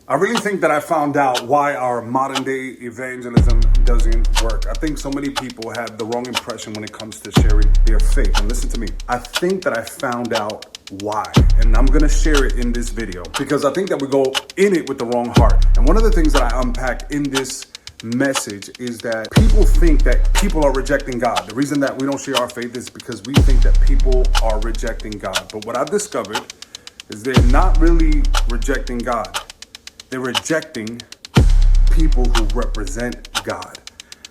I really think that I found out why our modern day evangelism doesn't work. I think so many people have the wrong impression when it comes to sharing their faith. And listen to me, I think that I found out why. And I'm gonna share it in this video because I think that we go in it with the wrong heart. And one of the things that I unpack in this message is that people think that people are rejecting God. The reason that we don't share our faith is because we think that people are rejecting God. But what I've discovered is they're not really rejecting God. They're rejecting people who represent God.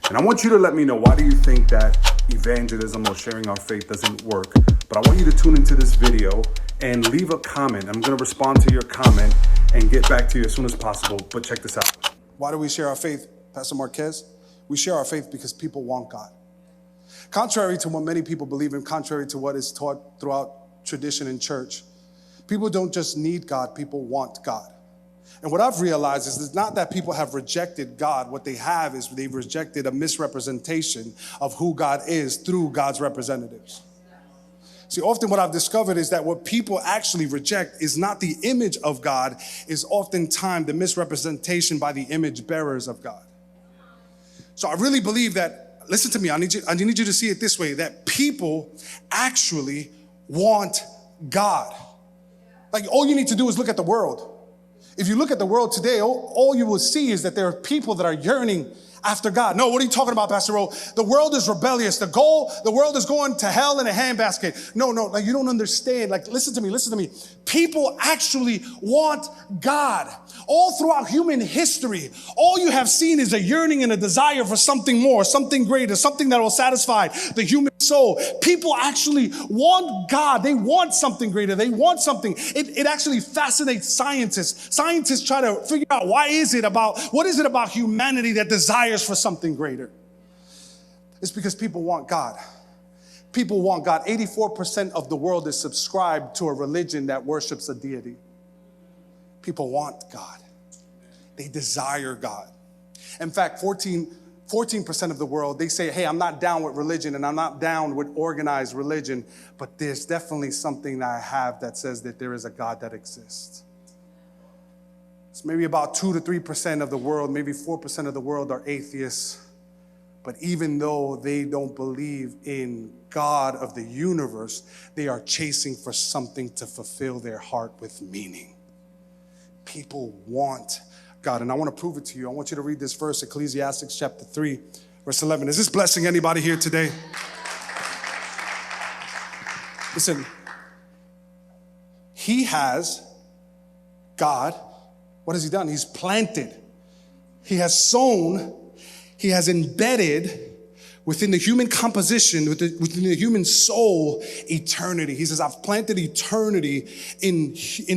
And I want you to let me know, why do you think that evangelism or sharing our faith doesn't work? But I want you to tune into this video and leave a comment. I'm going to respond to your comment and get back to you as soon as possible. But check this out. Why do we share our faith, Pastor Marquez? We share our faith because people want God. Contrary to what many people believe in, contrary to what is taught throughout tradition in church, people don't just need God, people want God. And what I've realized is it's not that people have rejected God. What they have is they've rejected a misrepresentation of who God is through God's representatives. See, often what I've discovered is that what people actually reject is not the image of God, is oftentimes the misrepresentation by the image bearers of God. So I really believe that, listen to me, I need you to see it this way, that people actually want God. Like, all you need to do is look at the world. If you look at the world today, all you will see is that there are people that are yearning after God. No, what are you talking about, Pastor O? The world is rebellious. The world is going to hell in a handbasket. No, like, you don't understand. Like, listen to me. People actually want God. All throughout human history, all you have seen is a yearning and a desire for something more, something greater, something that will satisfy the human soul. People actually want God. They want something greater. They want something. It actually fascinates scientists. Scientists try to figure out what is it about humanity that desires for something greater. It's because people want God. People want God. 84% of the world is subscribed to a religion that worships a deity. People want God. They desire God. In fact, 14% of the world, they say, hey, I'm not down with religion and I'm not down with organized religion, but there's definitely something that I have that says that there is a God that exists. It's maybe about 2 to 3% of the world, maybe 4% of the world are atheists. But even though they don't believe in God of the universe, they are chasing for something to fulfill their heart with meaning. People want God. And I want to prove it to you. I want you to read this verse, Ecclesiastes chapter 3, verse 11. Is this blessing anybody here today? Listen, God, what has he done? He's planted. He has sown. He has embedded within the human composition, within the human soul, eternity. He says, I've planted eternity in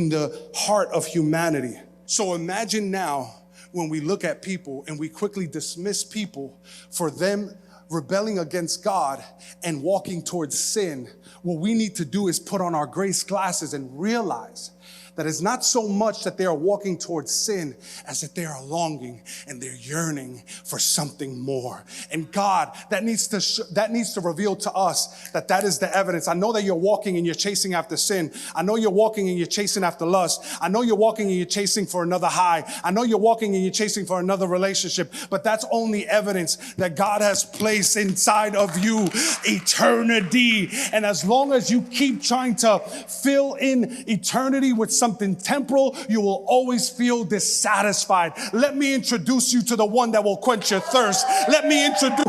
the heart of humanity. So imagine now when we look at people and we quickly dismiss people for them rebelling against God and walking towards sin. What we need to do is put on our grace glasses and realize that it's not so much that they are walking towards sin as that they are longing and they're yearning for something more. And God, that needs to reveal to us that is the evidence. I know that you're walking and you're chasing after sin. I know you're walking and you're chasing after lust. I know you're walking and you're chasing for another high. I know you're walking and you're chasing for another relationship, but that's only evidence that God has placed inside of you eternity. And as long as you keep trying to fill in eternity with something temporal, you will always feel dissatisfied. Let me introduce you to the one that will quench your thirst. Let me introduce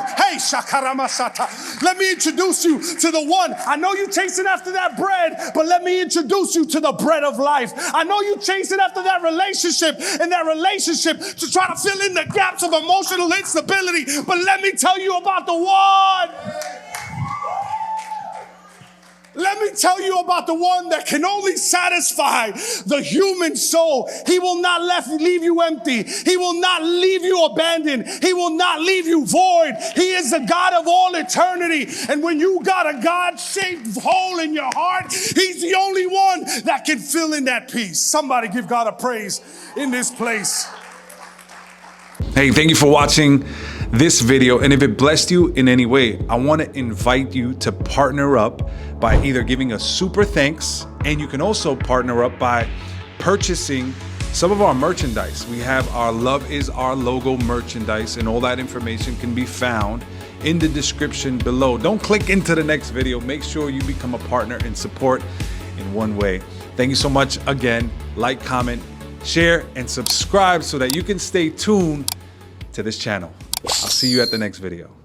you to the one. I know you're chasing after that bread, but let me introduce you to the bread of life. I know you're chasing after that relationship and that relationship to try to fill in the gaps of emotional instability, but let me tell you about the one. Let me tell you about the one that can only satisfy the human soul. He will not leave you empty. He will not leave you abandoned. He will not leave you void. He is the God of all eternity. And when you got a God-shaped hole in your heart, he's the only one that can fill in that piece. Somebody give God a praise in this place. Hey, thank you for watching this video. And if it blessed you in any way, I want to invite you to partner up by either giving a super thanks, and you can also partner up by purchasing some of our merchandise. We have our Love is Our Logo merchandise, and all that information can be found in the description below. Don't click into the next video. Make sure you become a partner and support in one way. Thank you so much again. Like, comment, share, and subscribe so that you can stay tuned to this channel. I'll see you at the next video.